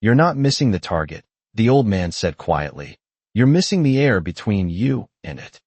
"You're not missing the target," the old man said quietly. "You're missing the air between you and it."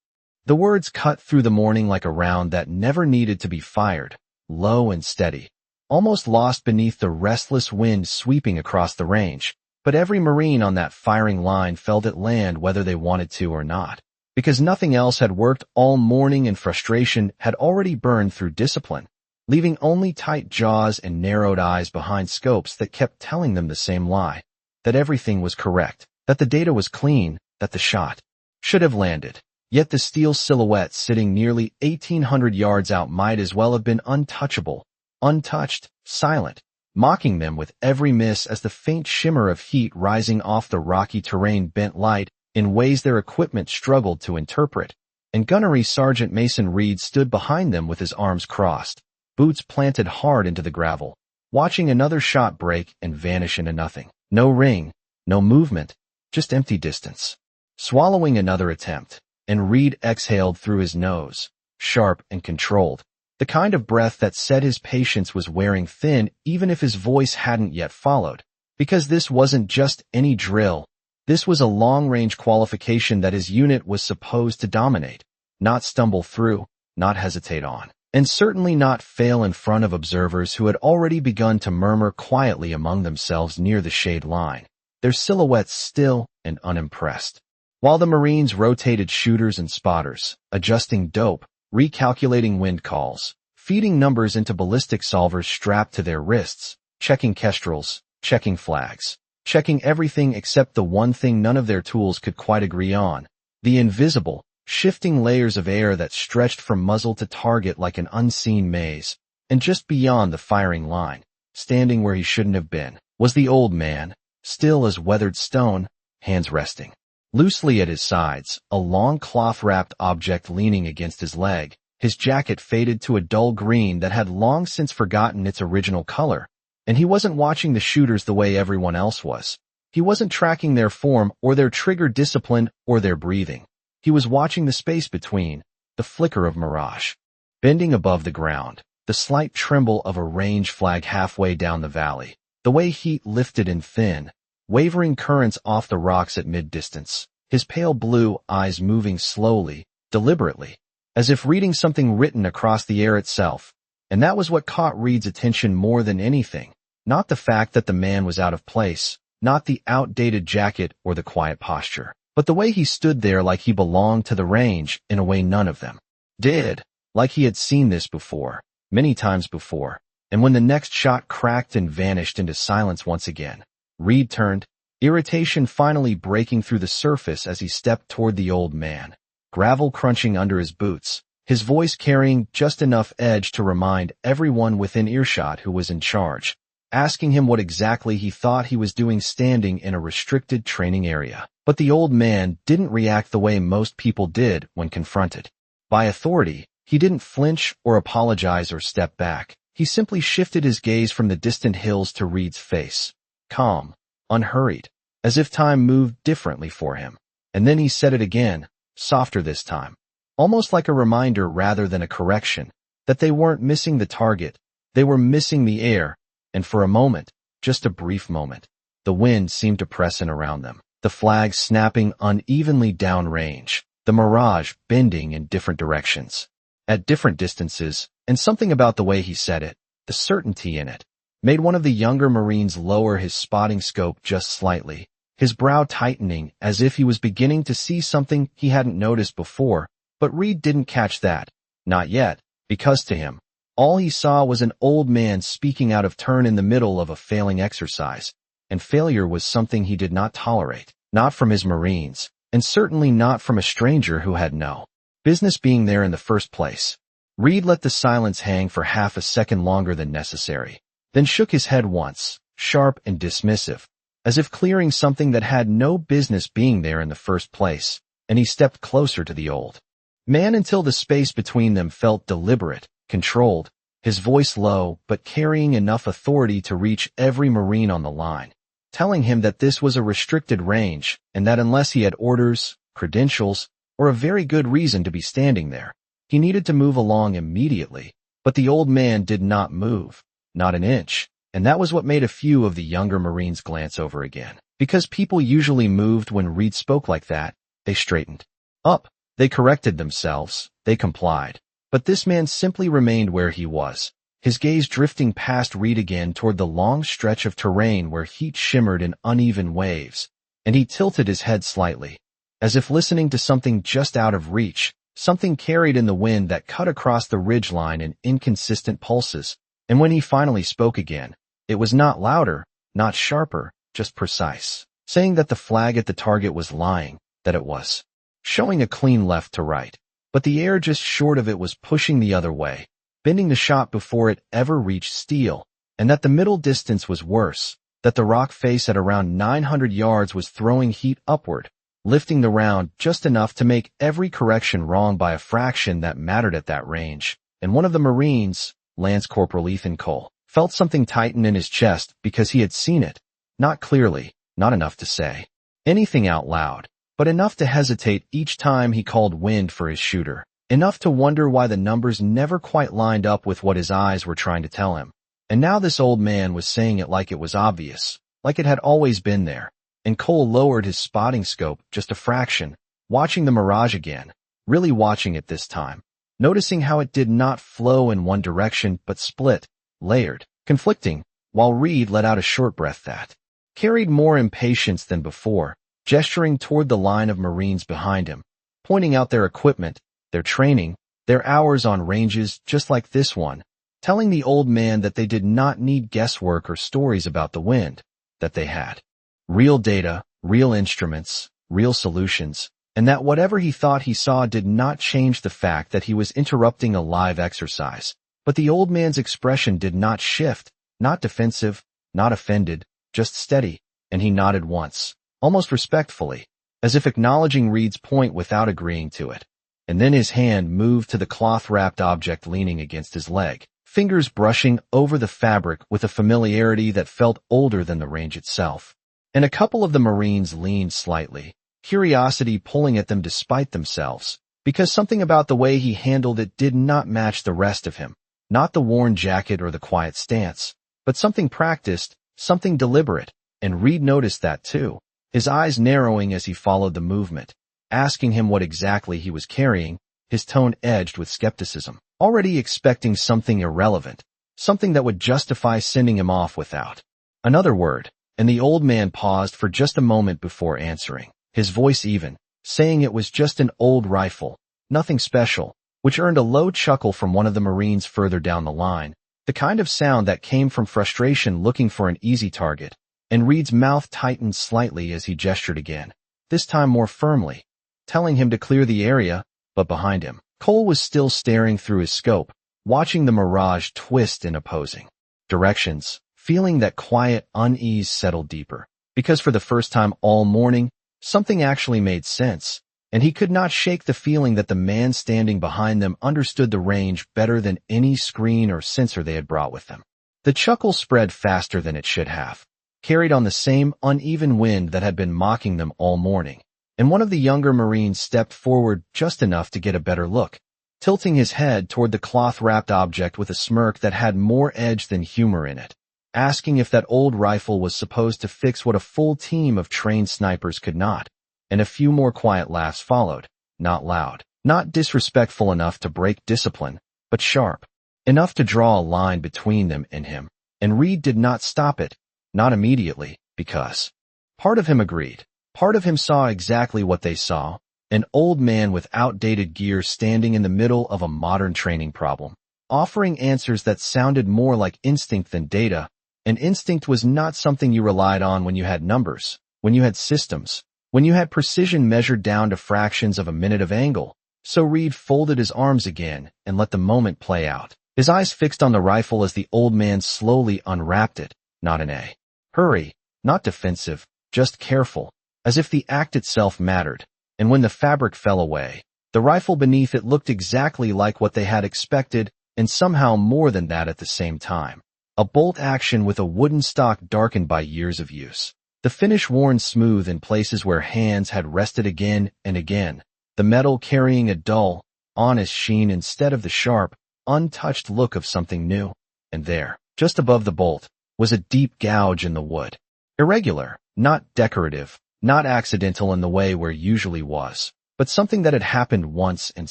The words cut through the morning like a round that never needed to be fired, low and steady, almost lost beneath the restless wind sweeping across the range. But every Marine on that firing line felt it land whether they wanted to or not, because nothing else had worked all morning and frustration had already burned through discipline, leaving only tight jaws and narrowed eyes behind scopes that kept telling them the same lie, that everything was correct, that the data was clean, that the shot should have landed. Yet the steel silhouette sitting nearly 1,800 yards out might as well have been untouchable, untouched, silent, mocking them with every miss as the faint shimmer of heat rising off the rocky terrain bent light in ways their equipment struggled to interpret. And Gunnery Sergeant Mason Reed stood behind them with his arms crossed, boots planted hard into the gravel, watching another shot break and vanish into nothing. No ring, no movement, just empty distance. Swallowing another attempt, and Reed exhaled through his nose, sharp and controlled, the kind of breath that said his patience was wearing thin even if his voice hadn't yet followed. Because this wasn't just any drill, this was a long-range qualification that his unit was supposed to dominate, not stumble through, not hesitate on, and certainly not fail in front of observers who had already begun to murmur quietly among themselves near the shade line, their silhouettes still and unimpressed. While the Marines rotated shooters and spotters, adjusting dope, recalculating wind calls, feeding numbers into ballistic solvers strapped to their wrists, checking kestrels, checking flags, checking everything except the one thing none of their tools could quite agree on, the invisible, shifting layers of air that stretched from muzzle to target like an unseen maze. And just beyond the firing line, standing where he shouldn't have been, was the old man, still as weathered stone, hands resting loosely at his sides, a long cloth-wrapped object leaning against his leg, his jacket faded to a dull green that had long since forgotten its original color. And he wasn't watching the shooters the way everyone else was. He wasn't tracking their form or their trigger discipline or their breathing. He was watching the space between, the flicker of mirage. Bending above the ground, the slight tremble of a range flag halfway down the valley, the way heat lifted in thin, wavering currents off the rocks at mid-distance, his pale blue eyes moving slowly, deliberately, as if reading something written across the air itself. And that was what caught Reed's attention more than anything, not the fact that the man was out of place, not the outdated jacket or the quiet posture, but the way he stood there like he belonged to the range in a way none of them did, like he had seen this before, many times before. And when the next shot cracked and vanished into silence once again, Reed turned, irritation finally breaking through the surface as he stepped toward the old man, gravel crunching under his boots, his voice carrying just enough edge to remind everyone within earshot who was in charge, asking him what exactly he thought he was doing standing in a restricted training area. But the old man didn't react the way most people did when confronted by authority. He didn't flinch or apologize or step back. He simply shifted his gaze from the distant hills to Reed's face, calm, unhurried, as if time moved differently for him. And then he said it again, softer this time, almost like a reminder rather than a correction, that they weren't missing the target, they were missing the air. And for a moment, just a brief moment, the wind seemed to press in around them, the flags snapping unevenly downrange, the mirage bending in different directions, at different distances. And something about the way he said it, the certainty in it, made one of the younger Marines lower his spotting scope just slightly, his brow tightening as if he was beginning to see something he hadn't noticed before. But Reed didn't catch that, not yet, because to him, all he saw was an old man speaking out of turn in the middle of a failing exercise, and failure was something he did not tolerate, not from his Marines, and certainly not from a stranger who had no business being there in the first place. Reed let the silence hang for half a second longer than necessary, then shook his head once, sharp and dismissive, as if clearing something that had no business being there in the first place, and he stepped closer to the old man until the space between them felt deliberate, controlled, his voice low but carrying enough authority to reach every Marine on the line, telling him that this was a restricted range and that unless he had orders, credentials, or a very good reason to be standing there, he needed to move along immediately. But the old man did not move, not an inch, And that was what made a few of the younger Marines glance over again. Because people usually moved when Reed spoke like that, they straightened up. They corrected themselves. They complied. But this man simply remained where he was, his gaze drifting past Reed again toward the long stretch of terrain where heat shimmered in uneven waves, and he tilted his head slightly, as if listening to something just out of reach, something carried in the wind that cut across the ridgeline in inconsistent pulses. And when he finally spoke again, it was not louder, not sharper, just precise, saying that the flag at the target was lying, that it was showing a clean left to right, but the air just short of it was pushing the other way, bending the shot before it ever reached steel, and that the middle distance was worse, that the rock face at around 900 yards was throwing heat upward, lifting the round just enough to make every correction wrong by a fraction that mattered at that range. And one of the Marines, Lance Corporal Ethan Cole, felt something tighten in his chest because he had seen it, not clearly, not enough to say anything out loud, but enough to hesitate each time he called wind for his shooter, enough to wonder why the numbers never quite lined up with what his eyes were trying to tell him. And now this old man was saying it like it was obvious, like it had always been there. And Cole lowered his spotting scope just a fraction, watching the mirage again, really watching it this time, noticing how it did not flow in one direction but split, layered, conflicting, while Reed let out a short breath that carried more impatience than before, gesturing toward the line of Marines behind him, pointing out their equipment, their training, their hours on ranges just like this one, telling the old man that they did not need guesswork or stories about the wind, that they had real data, real instruments, real solutions, and that whatever he thought he saw did not change the fact that he was interrupting a live exercise. But the old man's expression did not shift, not defensive, not offended, just steady, and he nodded once, almost respectfully, as if acknowledging Reed's point without agreeing to it. And then his hand moved to the cloth-wrapped object leaning against his leg, fingers brushing over the fabric with a familiarity that felt older than the range itself. And a couple of the Marines leaned slightly, curiosity pulling at them despite themselves, because something about the way he handled it did not match the rest of him, not the worn jacket or the quiet stance, but something practiced, something deliberate, and Reed noticed that too, his eyes narrowing as he followed the movement, asking him what exactly he was carrying, his tone edged with skepticism, already expecting something irrelevant, something that would justify sending him off without another word. And the old man paused for just a moment before answering, his voice even, saying it was just an old rifle, nothing special, which earned a low chuckle from one of the Marines further down the line, the kind of sound that came from frustration looking for an easy target. And Reed's mouth tightened slightly as he gestured again, this time more firmly, telling him to clear the area, but behind him, Cole was still staring through his scope, watching the mirage twist in opposing directions, feeling that quiet unease settle deeper, because for the first time all morning, something actually made sense, and he could not shake the feeling that the man standing behind them understood the range better than any screen or sensor they had brought with them. The chuckle spread faster than it should have, carried on the same uneven wind that had been mocking them all morning, and one of the younger Marines stepped forward just enough to get a better look, tilting his head toward the cloth-wrapped object with a smirk that had more edge than humor in it, asking if that old rifle was supposed to fix what a full team of trained snipers could not. And a few more quiet laughs followed, not loud, not disrespectful enough to break discipline, but sharp, enough to draw a line between them and him. And Reed did not stop it, not immediately, because part of him agreed. Part of him saw exactly what they saw, an old man with outdated gear standing in the middle of a modern training problem, offering answers that sounded more like instinct than data. And instinct was not something you relied on when you had numbers, when you had systems, when you had precision measured down to fractions of a minute of angle. So Reed folded his arms again and let the moment play out, his eyes fixed on the rifle as the old man slowly unwrapped it, not in a hurry, not defensive, just careful, as if the act itself mattered. And when the fabric fell away, the rifle beneath it looked exactly like what they had expected, and somehow more than that at the same time. A bolt action with a wooden stock darkened by years of use. The finish worn smooth in places where hands had rested again and again. The metal carrying a dull, honest sheen instead of the sharp, untouched look of something new. And there, just above the bolt, was a deep gouge in the wood. Irregular, not decorative, not accidental in the way where usually was, but something that had happened once and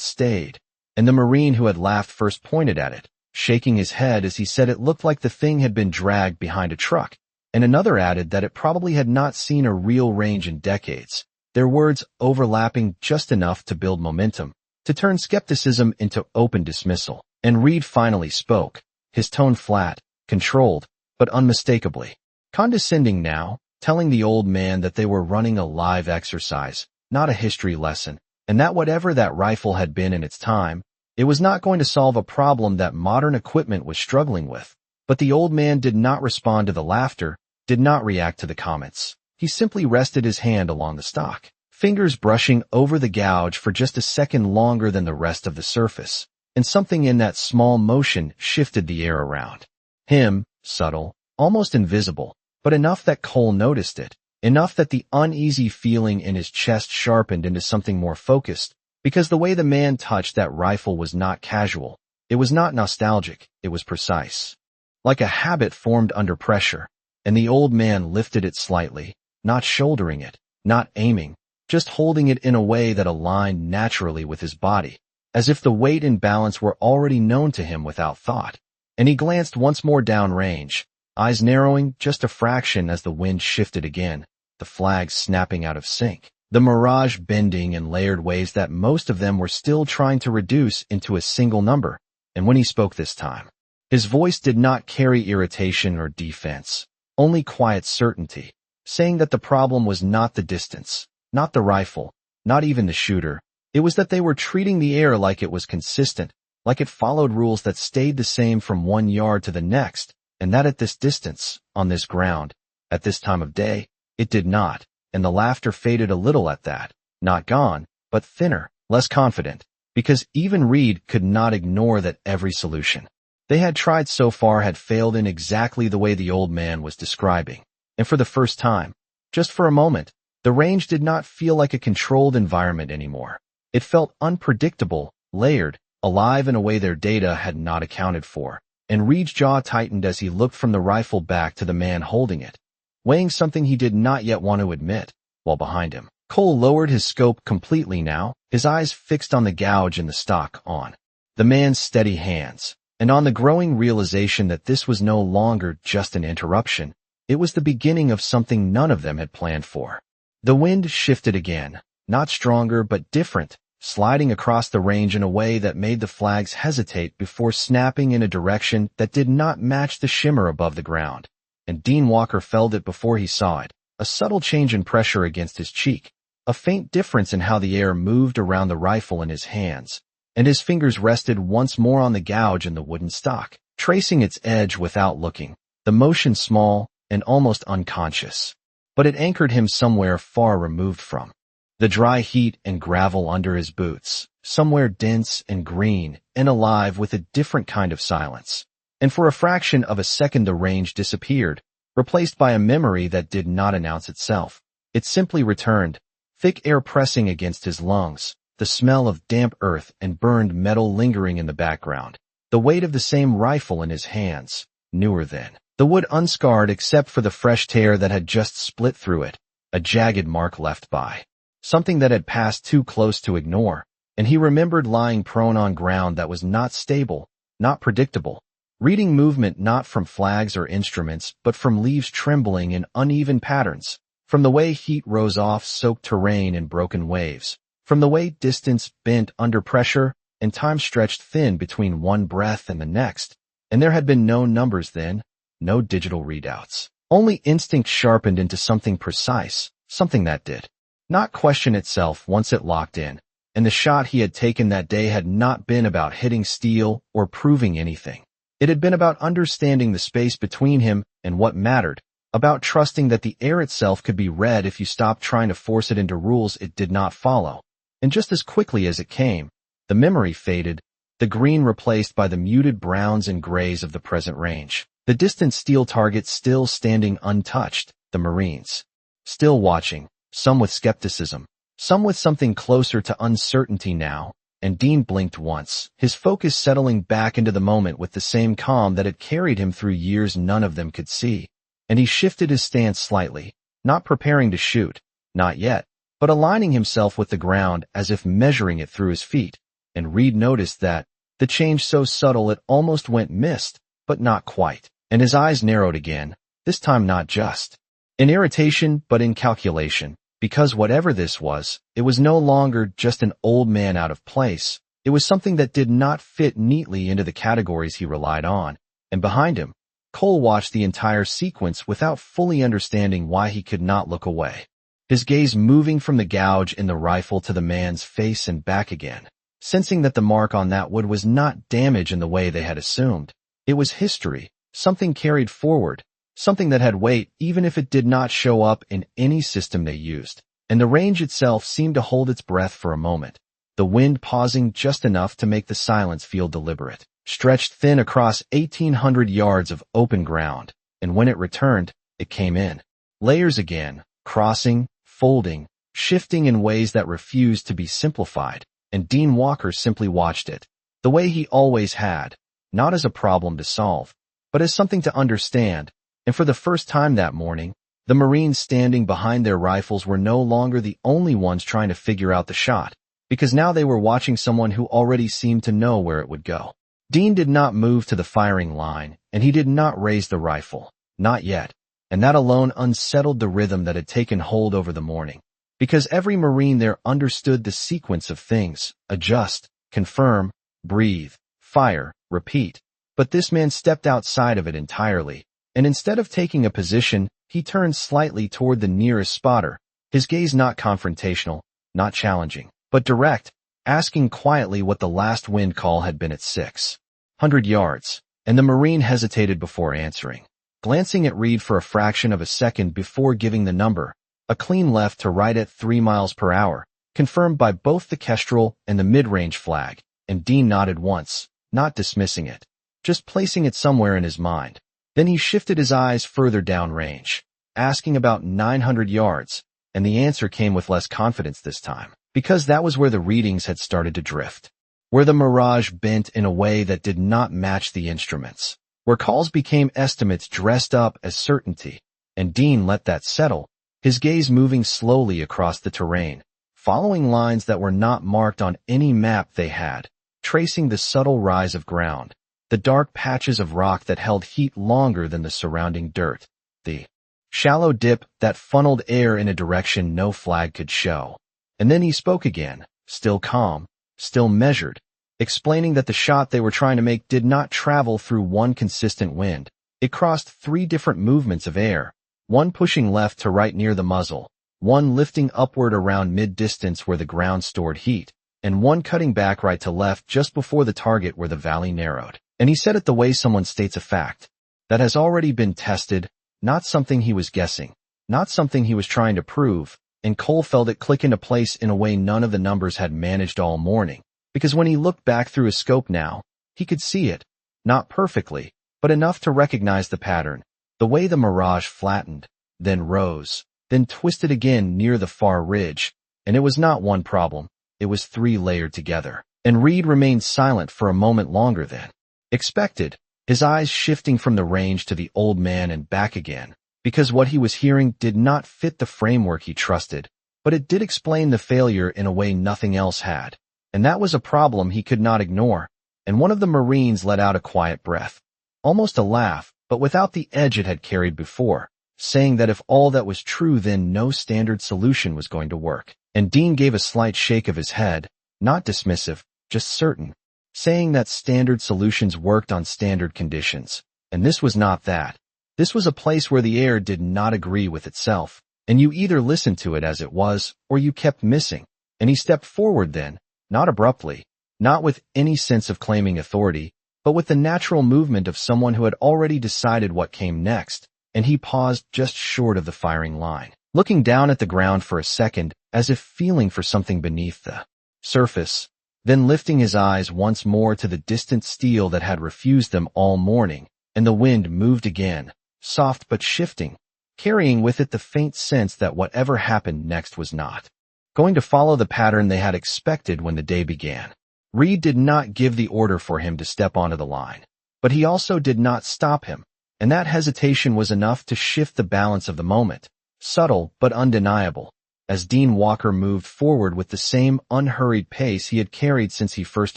stayed. And the Marine who had laughed first pointed at it, shaking his head as he said it looked like the thing had been dragged behind a truck, and another added that it probably had not seen a real range in decades, their words overlapping just enough to build momentum, to turn skepticism into open dismissal. And Reed finally spoke, his tone flat, controlled, but unmistakably condescending now, telling the old man that they were running a live exercise, not a history lesson, and that whatever that rifle had been in its time, it was not going to solve a problem that modern equipment was struggling with. But the old man did not respond to the laughter, did not react to the comments. He simply rested his hand along the stock, fingers brushing over the gouge for just a second longer than the rest of the surface, and something in that small motion shifted the air around him, subtle, almost invisible, but enough that Cole noticed it, enough that the uneasy feeling in his chest sharpened into something more focused, because the way the man touched that rifle was not casual. It was not nostalgic, it was precise. Like a habit formed under pressure, and the old man lifted it slightly, not shouldering it, not aiming, just holding it in a way that aligned naturally with his body, as if the weight and balance were already known to him without thought. And he glanced once more downrange, eyes narrowing just a fraction as the wind shifted again, the flags snapping out of sync, the mirage bending in layered ways that most of them were still trying to reduce into a single number. And when he spoke this time, his voice did not carry irritation or defense, only quiet certainty, saying that the problem was not the distance, not the rifle, not even the shooter. It was that they were treating the air like it was consistent, like it followed rules that stayed the same from 1 yard to the next, and that at this distance, on this ground, at this time of day, it did not, and the laughter faded a little at that, not gone, but thinner, less confident, because even Reed could not ignore that every solution they had tried so far had failed in exactly the way the old man was describing. And for the first time, just for a moment, the range did not feel like a controlled environment anymore. It felt unpredictable, layered, alive in a way their data had not accounted for. And Reed's jaw tightened as he looked from the rifle back to the man holding it, weighing something he did not yet want to admit, while behind him. Cole lowered his scope completely now, his eyes fixed on the gouge in the stock, on the man's steady hands, and on the growing realization that this was no longer just an interruption. It was the beginning of something none of them had planned for. The wind shifted again, not stronger but different, sliding across the range in a way that made the flags hesitate before snapping in a direction that did not match the shimmer above the ground. And Dean Walker felt it before he saw it, a subtle change in pressure against his cheek, a faint difference in how the air moved around the rifle in his hands, and his fingers rested once more on the gouge in the wooden stock, tracing its edge without looking, the motion small and almost unconscious. But it anchored him somewhere far removed from the dry heat and gravel under his boots, somewhere dense and green and alive with a different kind of silence. And for a fraction of a second the range disappeared, replaced by a memory that did not announce itself. It simply returned, thick air pressing against his lungs, the smell of damp earth and burned metal lingering in the background, the weight of the same rifle in his hands, newer then, the wood unscarred except for the fresh tear that had just split through it, a jagged mark left by something that had passed too close to ignore, and he remembered lying prone on ground that was not stable, not predictable, reading movement not from flags or instruments but from leaves trembling in uneven patterns, from the way heat rose off soaked terrain in broken waves, from the way distance bent under pressure and time stretched thin between one breath and the next. And there had been no numbers then, no digital readouts, only instinct sharpened into something precise, something that did not question itself once it locked in. And the shot he had taken that day had not been about hitting steel or proving anything. It had been about understanding the space between him and what mattered, about trusting that the air itself could be read if you stopped trying to force it into rules it did not follow. And just as quickly as it came, the memory faded, the green replaced by the muted browns and grays of the present range, the distant steel target still standing untouched, the Marines still watching, some with skepticism, some with something closer to uncertainty now, and Dean blinked once, his focus settling back into the moment with the same calm that had carried him through years none of them could see. And he shifted his stance slightly, not preparing to shoot, not yet, but aligning himself with the ground as if measuring it through his feet. And Reed noticed that, the change so subtle it almost went missed, but not quite. And his eyes narrowed again, this time not just in irritation but in calculation, because whatever this was, it was no longer just an old man out of place. It was something that did not fit neatly into the categories he relied on. And behind him, Cole watched the entire sequence without fully understanding why he could not look away. His gaze moving from the gouge in the rifle to the man's face and back again, sensing that the mark on that wood was not damage in the way they had assumed. It was history, something carried forward, something that had weight even if it did not show up in any system they used. And the range itself seemed to hold its breath for a moment, the wind pausing just enough to make the silence feel deliberate, stretched thin across 1,800 yards of open ground, and when it returned, it came in layers again, crossing, folding, shifting in ways that refused to be simplified, and Dean Walker simply watched it, the way he always had, not as a problem to solve, but as something to understand. And for the first time that morning, the Marines standing behind their rifles were no longer the only ones trying to figure out the shot, because now they were watching someone who already seemed to know where it would go. Dean did not move to the firing line, and he did not raise the rifle, not yet, and that alone unsettled the rhythm that had taken hold over the morning, because every Marine there understood the sequence of things: adjust, confirm, breathe, fire, repeat. But this man stepped outside of it entirely, and instead of taking a position, he turned slightly toward the nearest spotter, his gaze not confrontational, not challenging, but direct, asking quietly what the last wind call had been at 600 yards, and the Marine hesitated before answering, glancing at Reed for a fraction of a second before giving the number, a clean left to right at 3 miles per hour, confirmed by both the Kestrel and the mid-range flag, and Dean nodded once, not dismissing it, just placing it somewhere in his mind. Then he shifted his eyes further downrange, asking about 900 yards, and the answer came with less confidence this time, because that was where the readings had started to drift, where the mirage bent in a way that did not match the instruments, where calls became estimates dressed up as certainty, and Dean let that settle, his gaze moving slowly across the terrain, following lines that were not marked on any map they had, tracing the subtle rise of ground, the dark patches of rock that held heat longer than the surrounding dirt, the shallow dip that funneled air in a direction no flag could show. And then he spoke again, still calm, still measured, explaining that the shot they were trying to make did not travel through one consistent wind. It crossed 3 different movements of air, one pushing left to right near the muzzle, one lifting upward around mid-distance where the ground stored heat, and one cutting back right to left just before the target where the valley narrowed. And he said it the way someone states a fact that has already been tested, not something he was guessing, not something he was trying to prove, and Cole felt it click into place in a way none of the numbers had managed all morning, because when he looked back through his scope now, he could see it, not perfectly, but enough to recognize the pattern, the way the mirage flattened, then rose, then twisted again near the far ridge, and it was not one problem, it was 3 layered together. And Reed remained silent for a moment longer than expected, his eyes shifting from the range to the old man and back again, because what he was hearing did not fit the framework he trusted, but it did explain the failure in a way nothing else had, and that was a problem he could not ignore. And one of the Marines let out a quiet breath, almost a laugh, but without the edge it had carried before, saying that if all that was true, then no standard solution was going to work. And Dean gave a slight shake of his head, not dismissive, just certain, saying that standard solutions worked on standard conditions, and this was not that. This was a place where the air did not agree with itself, and you either listened to it as it was, or you kept missing. And he stepped forward then, not abruptly, not with any sense of claiming authority, but with the natural movement of someone who had already decided what came next, and he paused just short of the firing line, looking down at the ground for a second, as if feeling for something beneath the surface, then lifting his eyes once more to the distant steel that had refused them all morning, and the wind moved again, soft but shifting, carrying with it the faint sense that whatever happened next was not going to follow the pattern they had expected when the day began. Reed did not give the order for him to step onto the line, but he also did not stop him, and that hesitation was enough to shift the balance of the moment, subtle but undeniable, as Dean Walker moved forward with the same unhurried pace he had carried since he first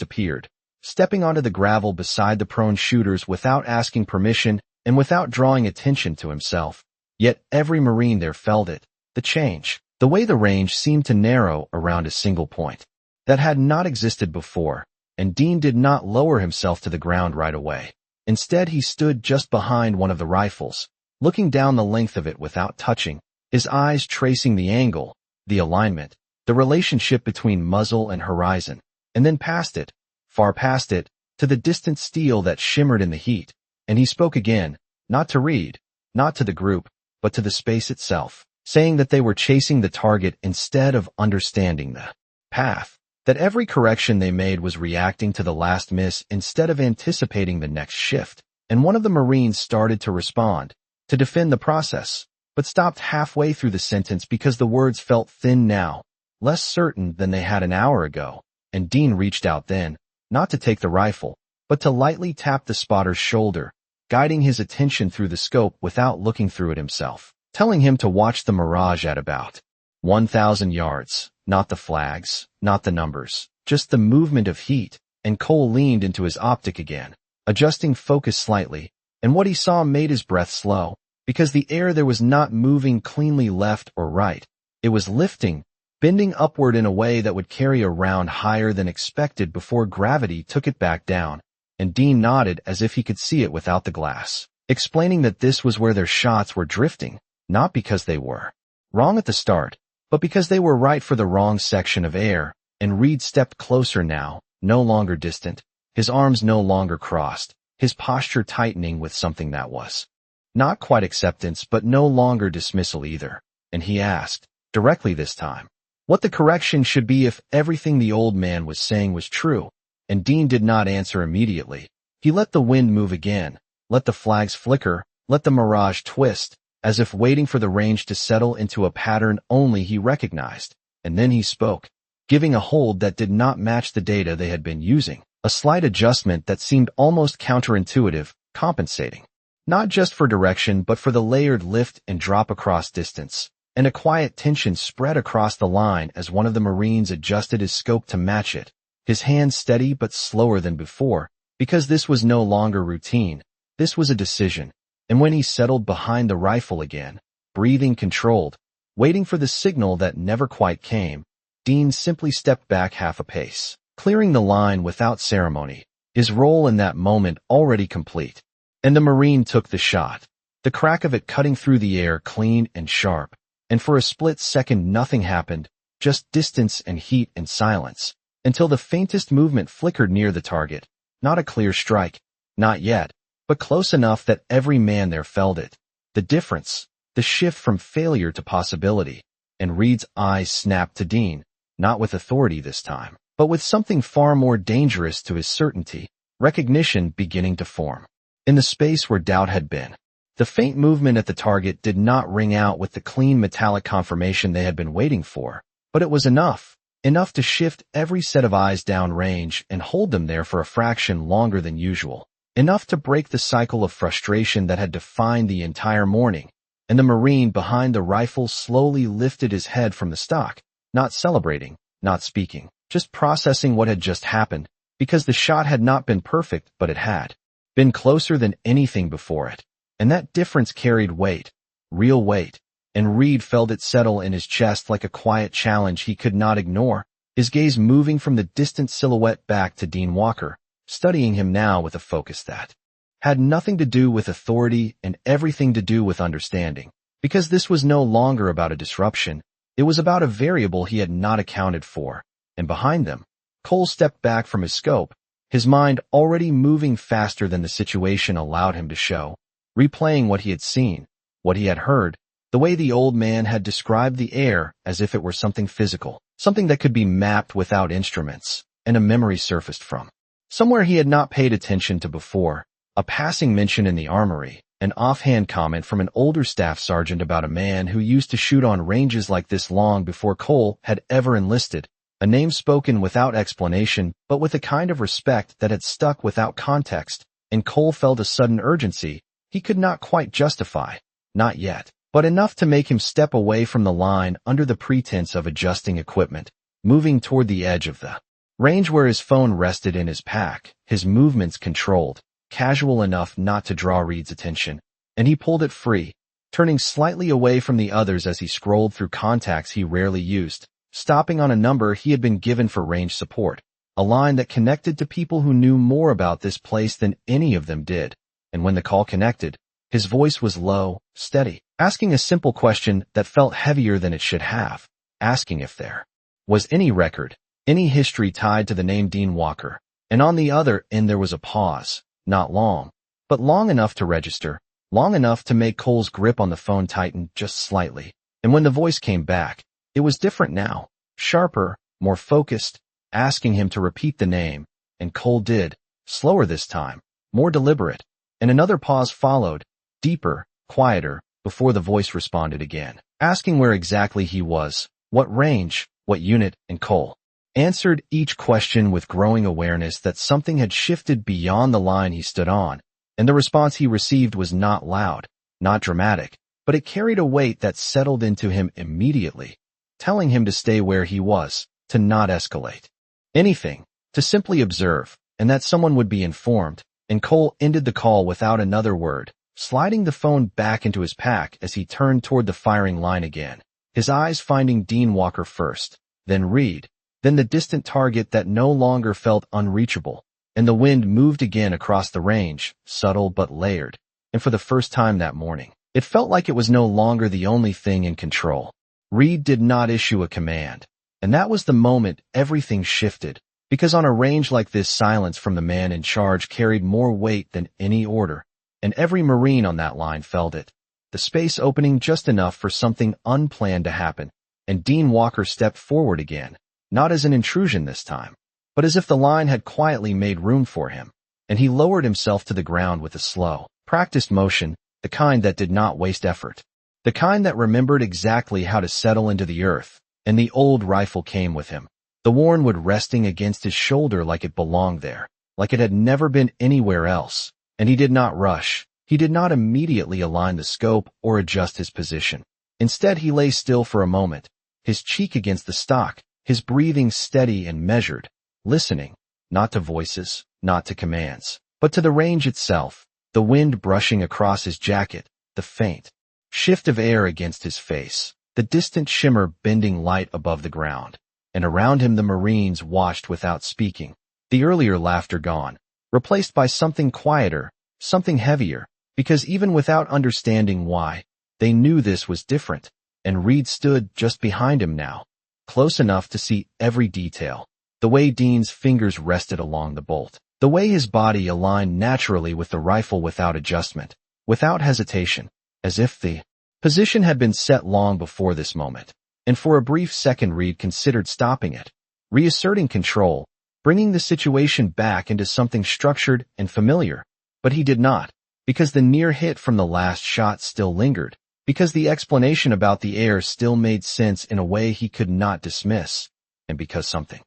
appeared, stepping onto the gravel beside the prone shooters without asking permission and without drawing attention to himself. Yet every Marine there felt it, the change, the way the range seemed to narrow around a single point. That had not existed before, and Dean did not lower himself to the ground right away. Instead, he stood just behind one of the rifles, looking down the length of it without touching, his eyes tracing the angle, the alignment, the relationship between muzzle and horizon, and then past it, far past it, to the distant steel that shimmered in the heat. And he spoke again, not to Reed, not to the group, but to the space itself, saying that they were chasing the target instead of understanding the path. That every correction they made was reacting to the last miss instead of anticipating the next shift. And one of the Marines started to respond, to defend the process, but stopped halfway through the sentence because the words felt thin now, less certain than they had an hour ago. And Dean reached out then, not to take the rifle, but to lightly tap the spotter's shoulder, guiding his attention through the scope without looking through it himself, telling him to watch the mirage at about 1,000 yards. Not the flags, not the numbers, just the movement of heat, and Cole leaned into his optic again, adjusting focus slightly, and what he saw made his breath slow, because the air there was not moving cleanly left or right. It was lifting, bending upward in a way that would carry a round higher than expected before gravity took it back down, and Dean nodded as if he could see it without the glass, explaining that this was where their shots were drifting, not because they were wrong at the start, but because they were right for the wrong section of air. And Reed stepped closer now, no longer distant, his arms no longer crossed, his posture tightening with something that was not quite acceptance but no longer dismissal either. And he asked, directly this time, what the correction should be if everything the old man was saying was true. And Dean did not answer immediately. He let the wind move again, let the flags flicker, let the mirage twist, as if waiting for the range to settle into a pattern only he recognized. And then he spoke, giving a hold that did not match the data they had been using, a slight adjustment that seemed almost counterintuitive, compensating, not just for direction but for the layered lift and drop across distance. And a quiet tension spread across the line as one of the Marines adjusted his scope to match it, his hands steady but slower than before, because this was no longer routine, this was a decision. And when he settled behind the rifle again, breathing controlled, waiting for the signal that never quite came, Dean simply stepped back half a pace, clearing the line without ceremony, his role in that moment already complete. And the Marine took the shot, the crack of it cutting through the air clean and sharp, and for a split second nothing happened, just distance and heat and silence, until the faintest movement flickered near the target. Not a clear strike, not yet, but close enough that every man there felt it. The difference, the shift from failure to possibility. And Reed's eyes snapped to Dean, not with authority this time, but with something far more dangerous to his certainty, recognition beginning to form. In the space where doubt had been, the faint movement at the target did not ring out with the clean metallic confirmation they had been waiting for, but it was enough to shift every set of eyes down range and hold them there for a fraction longer than usual. Enough to break the cycle of frustration that had defined the entire morning. And the Marine behind the rifle slowly lifted his head from the stock, not celebrating, not speaking, just processing what had just happened, because the shot had not been perfect, but it had been closer than anything before it. And that difference carried weight, real weight, and Reed felt it settle in his chest like a quiet challenge he could not ignore, his gaze moving from the distant silhouette back to Dean Walker, studying him now with a focus that had nothing to do with authority and everything to do with understanding, because this was no longer about a disruption, it was about a variable he had not accounted for. And behind them, Cole stepped back from his scope, his mind already moving faster than the situation allowed him to show, replaying what he had seen, what he had heard, the way the old man had described the air as if it were something physical, something that could be mapped without instruments, and a memory surfaced from somewhere he had not paid attention to before, a passing mention in the armory, an offhand comment from an older staff sergeant about a man who used to shoot on ranges like this long before Cole had ever enlisted, A name spoken without explanation, but with a kind of respect that had stuck without context, and Cole felt a sudden urgency he could not quite justify, not yet, but enough to make him step away from the line under the pretense of adjusting equipment, moving toward the edge of the range where his phone rested in his pack, his movements controlled, casual enough not to draw Reed's attention, and he pulled it free, turning slightly away from the others as he scrolled through contacts he rarely used, stopping on a number he had been given for range support, a line that connected to people who knew more about this place than any of them did. And when the call connected, his voice was low, steady, asking a simple question that felt heavier than it should have, asking if there was any record, any history tied to the name Dean Walker. And on the other end there was a pause, not long, but long enough to register, long enough to make Cole's grip on the phone tighten just slightly. And when the voice came back, it was different now, sharper, more focused, asking him to repeat the name, and Cole did, slower this time, more deliberate. And another pause followed, deeper, quieter, before the voice responded again, asking where exactly he was, what range, what unit, and Cole answered each question with growing awareness that something had shifted beyond the line he stood on, and the response he received was not loud, not dramatic, but it carried a weight that settled into him immediately, telling him to stay where he was, to not escalate anything, to simply observe, and that someone would be informed. And Cole ended the call without another word, sliding the phone back into his pack as he turned toward the firing line again, his eyes finding Dean Walker first, then Reed, then the distant target that no longer felt unreachable. And the wind moved again across the range, subtle but layered, and for the first time that morning, it felt like it was no longer the only thing in control. Reed did not issue a command, and that was the moment everything shifted. Because on a range like this, silence from the man in charge carried more weight than any order, and every Marine on that line felt it, the space opening just enough for something unplanned to happen, and Dean Walker stepped forward again, not as an intrusion this time, but as if the line had quietly made room for him, and he lowered himself to the ground with a slow, practiced motion, the kind that did not waste effort, the kind that remembered exactly how to settle into the earth, and the old rifle came with him. The worn wood resting against his shoulder like it belonged there, like it had never been anywhere else, and he did not rush. He did not immediately align the scope or adjust his position. Instead, he lay still for a moment, his cheek against the stock, his breathing steady and measured, listening, not to voices, not to commands, but to the range itself, the wind brushing across his jacket, the faint shift of air against his face, the distant shimmer bending light above the ground. And around him the Marines watched without speaking, the earlier laughter gone, replaced by something quieter, something heavier, because even without understanding why, they knew this was different, and Reed stood just behind him now, close enough to see every detail, the way Dean's fingers rested along the bolt, the way his body aligned naturally with the rifle without adjustment, without hesitation, as if the position had been set long before this moment. And for a brief second Reed considered stopping it, reasserting control, bringing the situation back into something structured and familiar. But he did not, because the near hit from the last shot still lingered, because the explanation about the air still made sense in a way he could not dismiss, and because something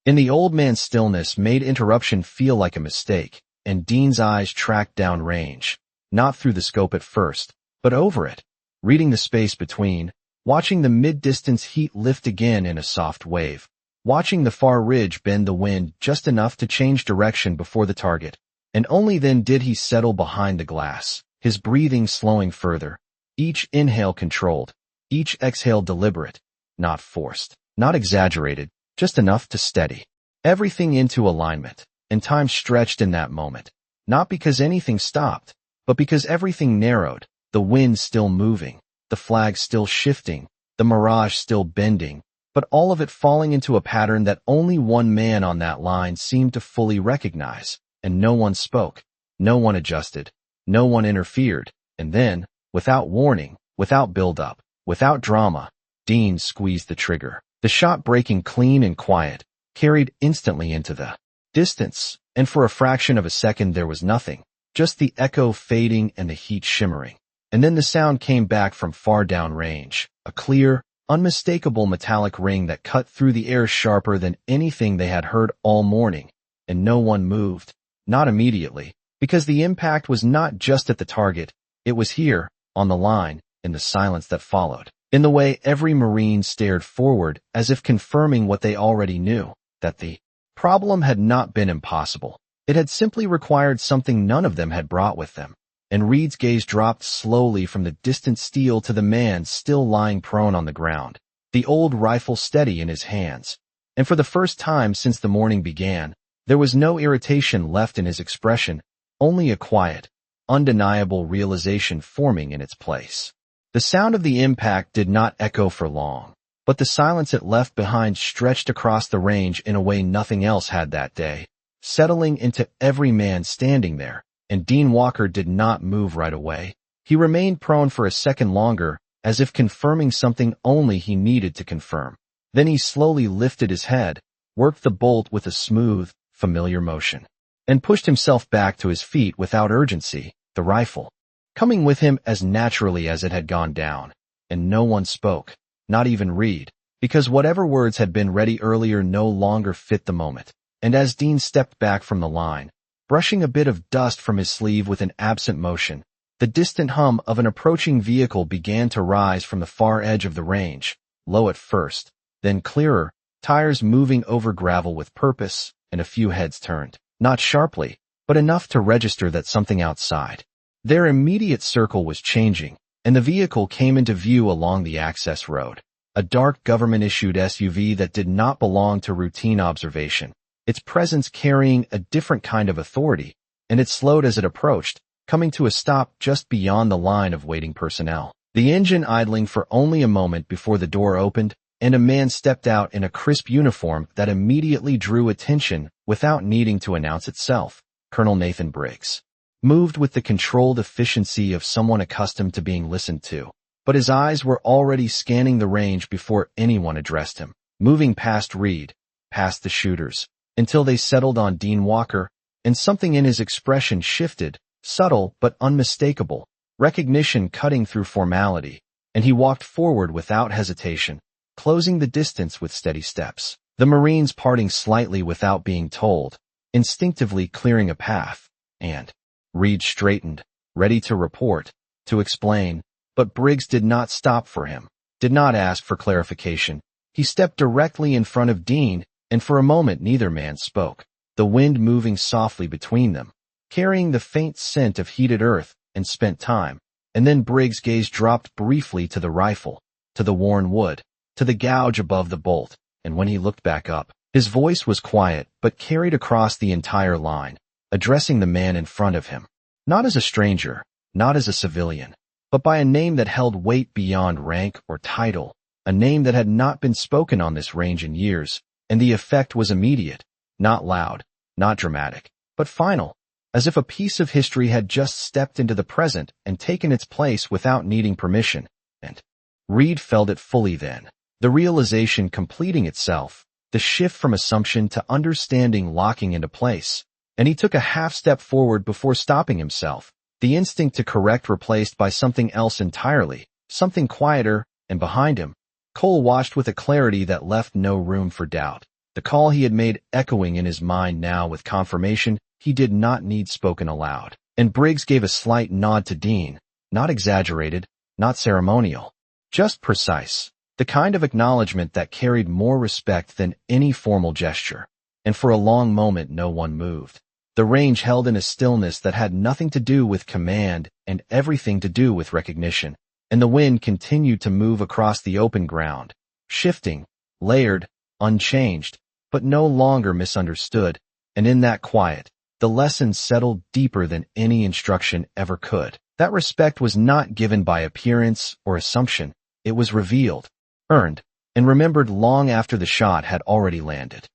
in the old man's stillness made interruption feel like a mistake, and Dean's eyes tracked down range, not through the scope at first, but over it, reading the space between, watching the mid-distance heat lift again in a soft wave, watching the far ridge bend the wind just enough to change direction before the target, and only then did he settle behind the glass, his breathing slowing further, each inhale controlled, each exhale deliberate, not forced, not exaggerated, just enough to steady everything into alignment, and time stretched in that moment, not because anything stopped, but because everything narrowed, the wind still moving, the flag still shifting, the mirage still bending, but all of it falling into a pattern that only one man on that line seemed to fully recognize, and no one spoke, no one adjusted, no one interfered, and then, without warning, without build-up, without drama, Dean squeezed the trigger, the shot breaking clean and quiet, carried instantly into the distance, and for a fraction of a second there was nothing, just the echo fading and the heat shimmering. And then the sound came back from far down range, a clear, unmistakable metallic ring that cut through the air sharper than anything they had heard all morning, and no one moved. Not immediately, because the impact was not just at the target, it was here, on the line, in the silence that followed. In the way every Marine stared forward as if confirming what they already knew, that the problem had not been impossible. It had simply required something none of them had brought with them. And Reed's gaze dropped slowly from the distant steel to the man still lying prone on the ground, the old rifle steady in his hands. And for the first time since the morning began, there was no irritation left in his expression, only a quiet, undeniable realization forming in its place. The sound of the impact did not echo for long, but the silence it left behind stretched across the range in a way nothing else had that day, settling into every man standing there. And Dean Walker did not move right away. He remained prone for a second longer, as if confirming something only he needed to confirm. Then he slowly lifted his head, worked the bolt with a smooth, familiar motion, and pushed himself back to his feet without urgency, the rifle coming with him as naturally as it had gone down. And no one spoke, not even Reed, because whatever words had been ready earlier no longer fit the moment. And as Dean stepped back from the line, brushing a bit of dust from his sleeve with an absent motion, the distant hum of an approaching vehicle began to rise from the far edge of the range, low at first, then clearer, tires moving over gravel with purpose, and a few heads turned, not sharply, but enough to register that something outside their immediate circle was changing, and the vehicle came into view along the access road, a dark government-issued SUV that did not belong to routine observation, its presence carrying a different kind of authority, and it slowed as it approached, coming to a stop just beyond the line of waiting personnel. The engine idling for only a moment before the door opened, and a man stepped out in a crisp uniform that immediately drew attention without needing to announce itself. Colonel Nathan Briggs moved with the controlled efficiency of someone accustomed to being listened to, but his eyes were already scanning the range before anyone addressed him, moving past Reed, past the shooters, until they settled on Dean Walker, and something in his expression shifted, subtle but unmistakable, recognition cutting through formality, and he walked forward without hesitation, closing the distance with steady steps. The Marines parting slightly without being told, instinctively clearing a path, and Reed straightened, ready to report, to explain, but Briggs did not stop for him, did not ask for clarification. He stepped directly in front of Dean, and for a moment neither man spoke, the wind moving softly between them, carrying the faint scent of heated earth and spent time. And then Briggs' gaze dropped briefly to the rifle, to the worn wood, to the gouge above the bolt, and when he looked back up, his voice was quiet but carried across the entire line, addressing the man in front of him, not as a stranger, not as a civilian, but by a name that held weight beyond rank or title, a name that had not been spoken on this range in years, and the effect was immediate, not loud, not dramatic, but final, as if a piece of history had just stepped into the present and taken its place without needing permission, and Reed felt it fully then, the realization completing itself, the shift from assumption to understanding locking into place, and he took a half step forward before stopping himself, the instinct to correct replaced by something else entirely, something quieter, and behind him, Cole watched with a clarity that left no room for doubt, the call he had made echoing in his mind now with confirmation he did not need spoken aloud. And Briggs gave a slight nod to Dean, not exaggerated, not ceremonial, just precise, the kind of acknowledgement that carried more respect than any formal gesture. And for a long moment no one moved. The range held in a stillness that had nothing to do with command and everything to do with recognition, and the wind continued to move across the open ground, shifting, layered, unchanged, but no longer misunderstood, and in that quiet, the lesson settled deeper than any instruction ever could. That respect was not given by appearance or assumption, it was revealed, earned, and remembered long after the shot had already landed.